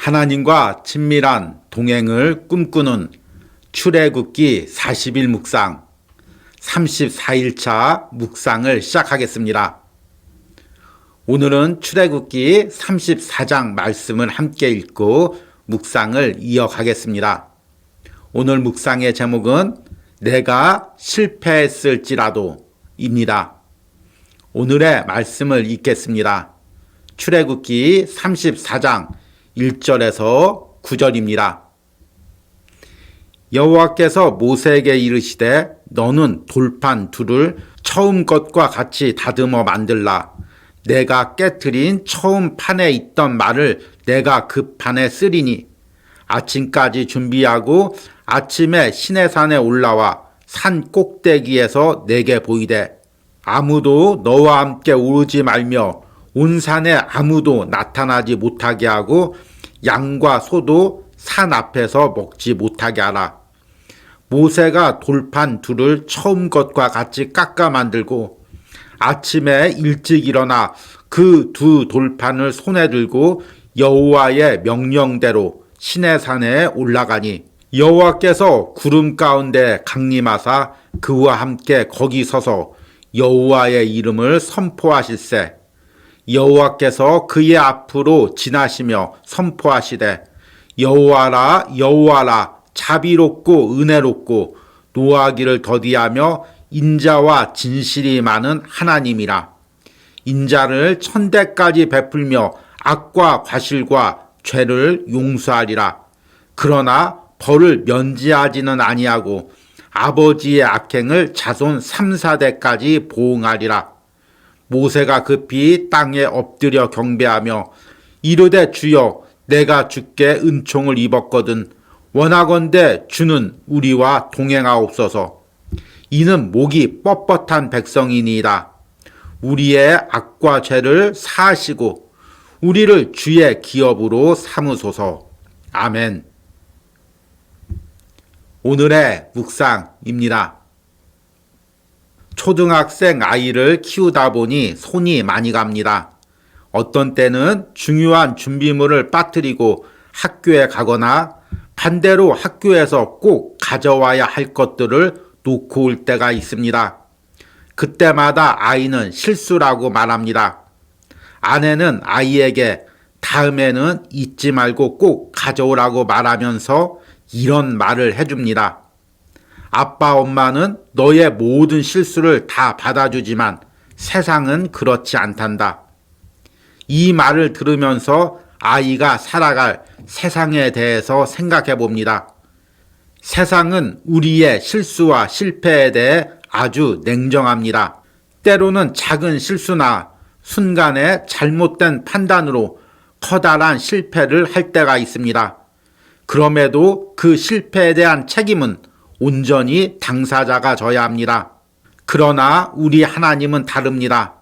하나님과 친밀한 동행을 꿈꾸는 출애굽기 40일 묵상 34일차 묵상을 시작하겠습니다. 오늘은 출애굽기 34장 말씀을 함께 읽고 묵상을 이어가겠습니다. 오늘 묵상의 제목은 내가 실패했을지라도 입니다. 오늘의 말씀을 읽겠습니다. 출애굽기 34장 1절에서 9절입니다. 여호와께서 모세에게 이르시되 너는 돌판 둘을 처음 것과 같이 다듬어 만들라. 내가 깨트린 처음 판에 있던 말을 내가 그 판에 쓰리니 아침까지 준비하고 아침에 시내산에 올라와 산 꼭대기에서 내게 보이되 아무도 너와 함께 오르지 말며 온 산에 아무도 나타나지 못하게 하고 양과 소도 산 앞에서 먹지 못하게 하라. 모세가 돌판 둘을 처음 것과 같이 깎아 만들고 아침에 일찍 일어나 그 두 돌판을 손에 들고 여호와의 명령대로 시내산에 올라가니 여호와께서 구름 가운데 강림하사 그와 함께 거기 서서 여호와의 이름을 선포하실세. 여호와께서 그의 앞으로 지나시며 선포하시되 여호와라 여호와라 자비롭고 은혜롭고 노하기를 더디하며 인자와 진실이 많은 하나님이라. 인자를 천대까지 베풀며 악과 과실과 죄를 용서하리라. 그러나 벌을 면제하지는 아니하고 아버지의 악행을 자손 3, 4대까지 보응하리라. 모세가 급히 땅에 엎드려 경배하며 이르되 주여 내가 주께 은총을 입었거든 원하건대 주는 우리와 동행하옵소서. 이는 목이 뻣뻣한 백성이니이다. 우리의 악과 죄를 사하시고 우리를 주의 기업으로 삼으소서. 아멘. 오늘의 묵상입니다. 초등학생 아이를 키우다 보니 손이 많이 갑니다. 어떤 때는 중요한 준비물을 빠뜨리고 학교에 가거나 반대로 학교에서 꼭 가져와야 할 것들을 놓고 올 때가 있습니다. 그때마다 아이는 실수라고 말합니다. 아내는 아이에게 다음에는 잊지 말고 꼭 가져오라고 말하면서 이런 말을 해줍니다. 아빠, 엄마는 너의 모든 실수를 다 받아주지만 세상은 그렇지 않단다. 이 말을 들으면서 아이가 살아갈 세상에 대해서 생각해 봅니다. 세상은 우리의 실수와 실패에 대해 아주 냉정합니다. 때로는 작은 실수나 순간의 잘못된 판단으로 커다란 실패를 할 때가 있습니다. 그럼에도 그 실패에 대한 책임은 온전히 당사자가 져야 합니다. 그러나 우리 하나님은 다릅니다.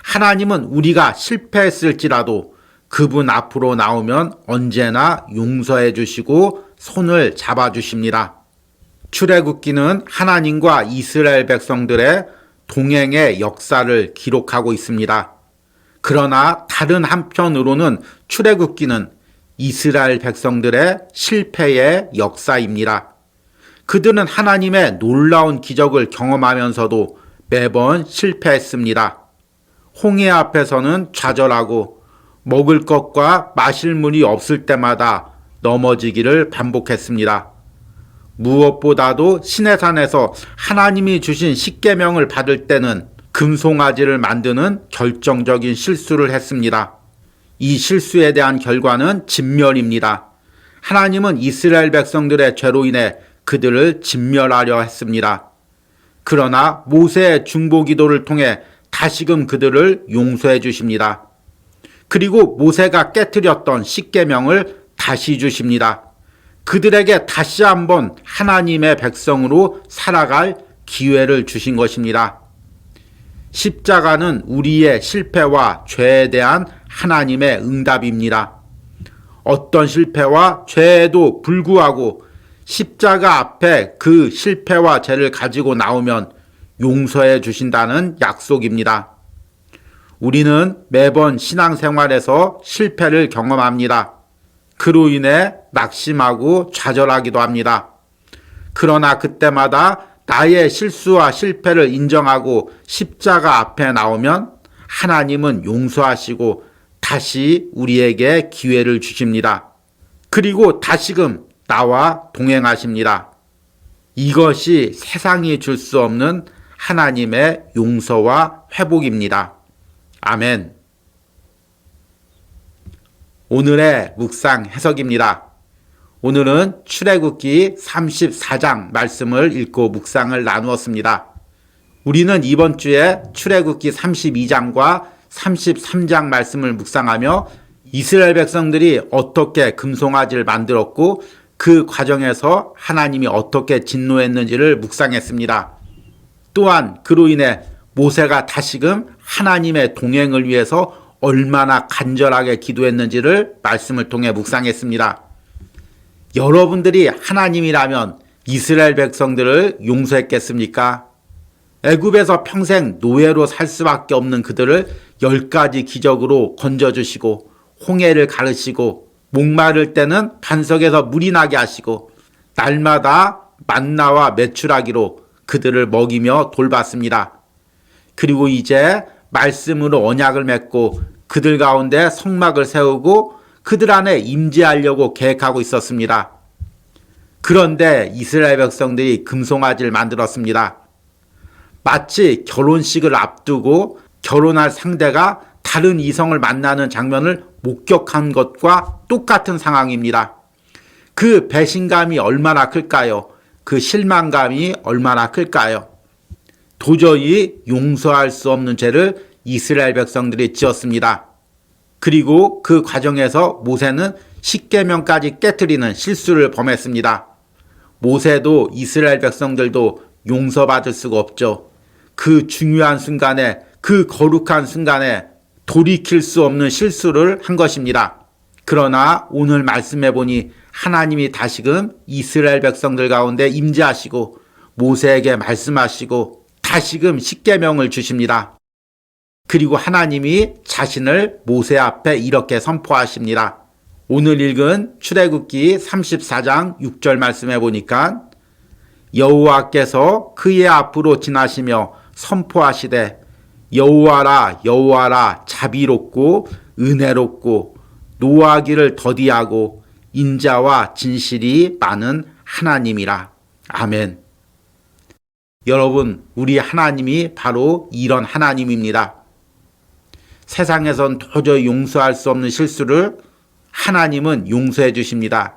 하나님은 우리가 실패했을지라도 그분 앞으로 나오면 언제나 용서해 주시고 손을 잡아 주십니다. 출애굽기는 하나님과 이스라엘 백성들의 동행의 역사를 기록하고 있습니다. 그러나 다른 한편으로는 출애굽기는 이스라엘 백성들의 실패의 역사입니다. 그들은 하나님의 놀라운 기적을 경험하면서도 매번 실패했습니다. 홍해 앞에서는 좌절하고 먹을 것과 마실 물이 없을 때마다 넘어지기를 반복했습니다. 무엇보다도 시내산에서 하나님이 주신 십계명을 받을 때는 금송아지를 만드는 결정적인 실수를 했습니다. 이 실수에 대한 결과는 진멸입니다. 하나님은 이스라엘 백성들의 죄로 인해 그들을 진멸하려 했습니다. 그러나 모세의 중보기도를 통해 다시금 그들을 용서해 주십니다. 그리고 모세가 깨뜨렸던 십계명을 다시 주십니다. 그들에게 다시 한번 하나님의 백성으로 살아갈 기회를 주신 것입니다. 십자가는 우리의 실패와 죄에 대한 하나님의 응답입니다. 어떤 실패와 죄에도 불구하고 십자가 앞에 그 실패와 죄를 가지고 나오면 용서해 주신다는 약속입니다. 우리는 매번 신앙생활에서 실패를 경험합니다. 그로 인해 낙심하고 좌절하기도 합니다. 그러나 그때마다 나의 실수와 실패를 인정하고 십자가 앞에 나오면 하나님은 용서하시고 다시 우리에게 기회를 주십니다. 그리고 다시금 나와 동행하십니다. 이것이 세상이 줄 수 없는 하나님의 용서와 회복입니다. 아멘. 오늘의 묵상 해석입니다. 오늘은 출애굽기 34장 말씀을 읽고 묵상을 나누었습니다. 우리는 이번 주에 출애굽기 32장과 33장 말씀을 묵상하며 이스라엘 백성들이 어떻게 금송아지를 만들었고 그 과정에서 하나님이 어떻게 진노했는지를 묵상했습니다. 또한 그로 인해 모세가 다시금 하나님의 동행을 위해서 얼마나 간절하게 기도했는지를 말씀을 통해 묵상했습니다. 여러분들이 하나님이라면 이스라엘 백성들을 용서했겠습니까? 애굽에서 평생 노예로 살 수밖에 없는 그들을 10가지 기적으로 건져주시고 홍해를 가르시고 목마를 때는 반석에서 물이 나게 하시고 날마다 만나와 메추라기로 그들을 먹이며 돌봤습니다. 그리고 이제 말씀으로 언약을 맺고 그들 가운데 성막을 세우고 그들 안에 임재하려고 계획하고 있었습니다. 그런데 이스라엘 백성들이 금송아지를 만들었습니다. 마치 결혼식을 앞두고 결혼할 상대가 다른 이성을 만나는 장면을 목격한 것과 똑같은 상황입니다. 그 배신감이 얼마나 클까요? 그 실망감이 얼마나 클까요? 도저히 용서할 수 없는 죄를 이스라엘 백성들이 지었습니다. 그리고 그 과정에서 모세는 십계명까지 깨트리는 실수를 범했습니다. 모세도 이스라엘 백성들도 용서받을 수가 없죠. 그 중요한 순간에, 그 거룩한 순간에 돌이킬 수 없는 실수를 한 것입니다. 그러나 오늘 말씀해 보니 하나님이 다시금 이스라엘 백성들 가운데 임재하시고 모세에게 말씀하시고 다시금 십계명을 주십니다. 그리고 하나님이 자신을 모세 앞에 이렇게 선포하십니다. 오늘 읽은 출애굽기 34장 6절 말씀해 보니까 여호와께서 그의 앞으로 지나시며 선포하시되 여호와라 여호와라 자비롭고 은혜롭고 노하기를 더디하고 인자와 진실이 많은 하나님이라. 아멘. 여러분, 우리 하나님이 바로 이런 하나님입니다. 세상에선 도저히 용서할 수 없는 실수를 하나님은 용서해 주십니다.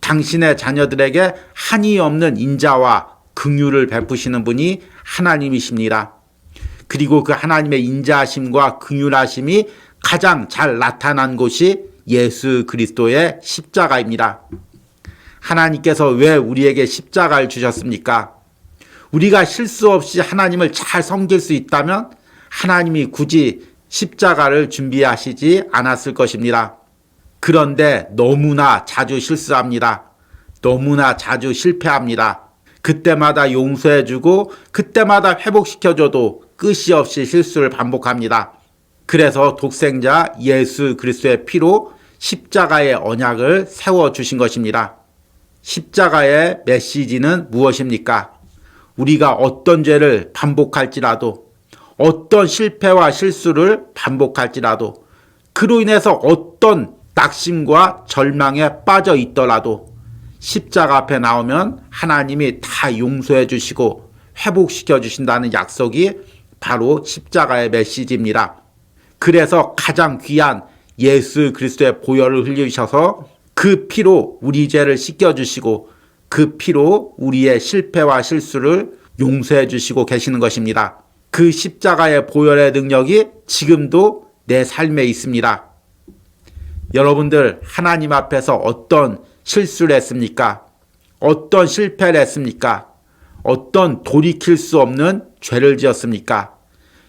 당신의 자녀들에게 한이 없는 인자와 긍휼을 베푸시는 분이 하나님이십니다. 그리고 그 하나님의 인자하심과 긍휼하심이 가장 잘 나타난 곳이 예수 그리스도의 십자가입니다. 하나님께서 왜 우리에게 십자가를 주셨습니까? 우리가 실수 없이 하나님을 잘 섬길 수 있다면 하나님이 굳이 십자가를 준비하시지 않았을 것입니다. 그런데 너무나 자주 실수합니다. 너무나 자주 실패합니다. 그때마다 용서해주고 그때마다 회복시켜줘도 끝이 없이 실수를 반복합니다. 그래서 독생자 예수 그리스도의 피로 십자가의 언약을 세워주신 것입니다. 십자가의 메시지는 무엇입니까? 우리가 어떤 죄를 반복할지라도, 어떤 실패와 실수를 반복할지라도, 그로 인해서 어떤 낙심과 절망에 빠져 있더라도 십자가 앞에 나오면 하나님이 다 용서해 주시고 회복시켜 주신다는 약속이 바로 십자가의 메시지입니다. 그래서 가장 귀한 예수 그리스도의 보혈을 흘리셔서 그 피로 우리 죄를 씻겨주시고 그 피로 우리의 실패와 실수를 용서해 주시고 계시는 것입니다. 그 십자가의 보혈의 능력이 지금도 내 삶에 있습니다. 여러분들 하나님 앞에서 어떤 실수를 했습니까? 어떤 실패를 했습니까? 어떤 돌이킬 수 없는 죄를 지었습니까?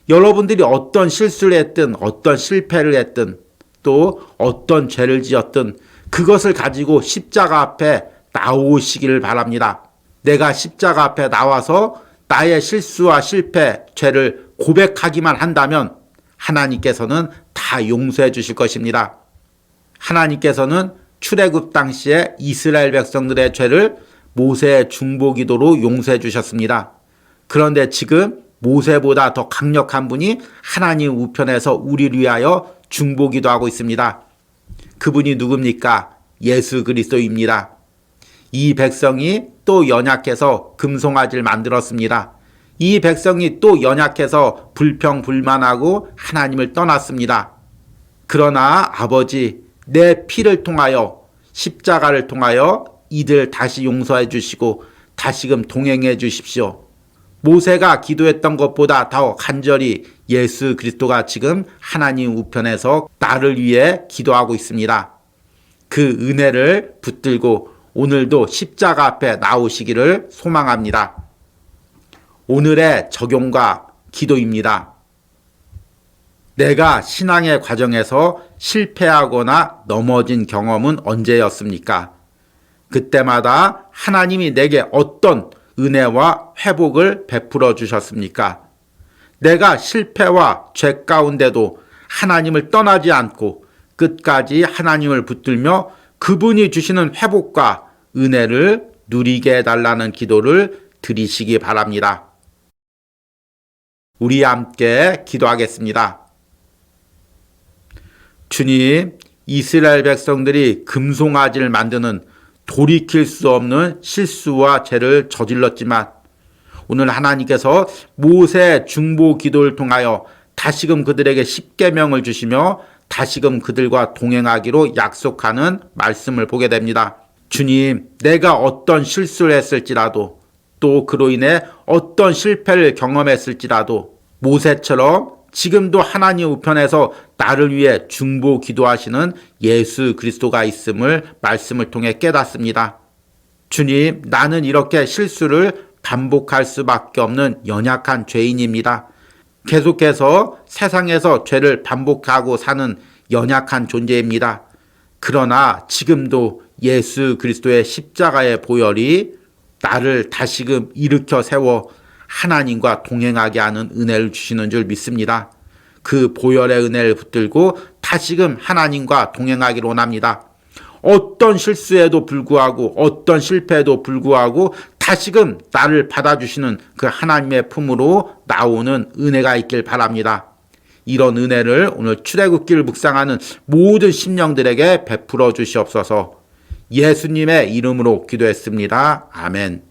여러분들이 어떤 실수를 했든 어떤 실패를 했든 또 어떤 죄를 지었든 그것을 가지고 십자가 앞에 나오시기를 바랍니다. 내가 십자가 앞에 나와서 나의 실수와 실패, 죄를 고백하기만 한다면 하나님께서는 다 용서해 주실 것입니다. 하나님께서는 출애굽 당시에 이스라엘 백성들의 죄를 모세의 중보기도로 용서해 주셨습니다. 그런데 지금 모세보다 더 강력한 분이 하나님 우편에서 우리를 위하여 중보기도하고 있습니다. 그분이 누굽니까? 예수 그리스도입니다. 이 백성이 또 연약해서 금송아지를 만들었습니다. 이 백성이 또 연약해서 불평불만하고 하나님을 떠났습니다. 그러나 아버지, 내 피를 통하여 십자가를 통하여 이들 다시 용서해 주시고 다시금 동행해 주십시오. 모세가 기도했던 것보다 더 간절히 예수 그리스도가 지금 하나님 우편에서 나를 위해 기도하고 있습니다. 그 은혜를 붙들고 오늘도 십자가 앞에 나오시기를 소망합니다. 오늘의 적용과 기도입니다. 내가 신앙의 과정에서 실패하거나 넘어진 경험은 언제였습니까? 그때마다 하나님이 내게 어떤 은혜와 회복을 베풀어 주셨습니까? 내가 실패와 죄 가운데도 하나님을 떠나지 않고 끝까지 하나님을 붙들며 그분이 주시는 회복과 은혜를 누리게 해달라는 기도를 드리시기 바랍니다. 우리 함께 기도하겠습니다. 주님, 이스라엘 백성들이 금송아지를 만드는 돌이킬 수 없는 실수와 죄를 저질렀지만 오늘 하나님께서 모세 중보 기도를 통하여 다시금 그들에게 십계명을 주시며 다시금 그들과 동행하기로 약속하는 말씀을 보게 됩니다. 주님, 내가 어떤 실수를 했을지라도 또 그로 인해 어떤 실패를 경험했을지라도 모세처럼 지금도 하나님 우편에서 나를 위해 중보 기도하시는 예수 그리스도가 있음을 말씀을 통해 깨닫습니다. 주님, 나는 이렇게 실수를 반복할 수밖에 없는 연약한 죄인입니다. 계속해서 세상에서 죄를 반복하고 사는 연약한 존재입니다. 그러나 지금도 예수 그리스도의 십자가의 보혈이 나를 다시금 일으켜 세워 하나님과 동행하게 하는 은혜를 주시는 줄 믿습니다. 그 보혈의 은혜를 붙들고 다시금 하나님과 동행하기를 원합니다. 어떤 실수에도 불구하고 어떤 실패에도 불구하고 다시금 나를 받아주시는 그 하나님의 품으로 나오는 은혜가 있길 바랍니다. 이런 은혜를 오늘 출애굽기를 묵상하는 모든 심령들에게 베풀어 주시옵소서. 예수님의 이름으로 기도했습니다. 아멘.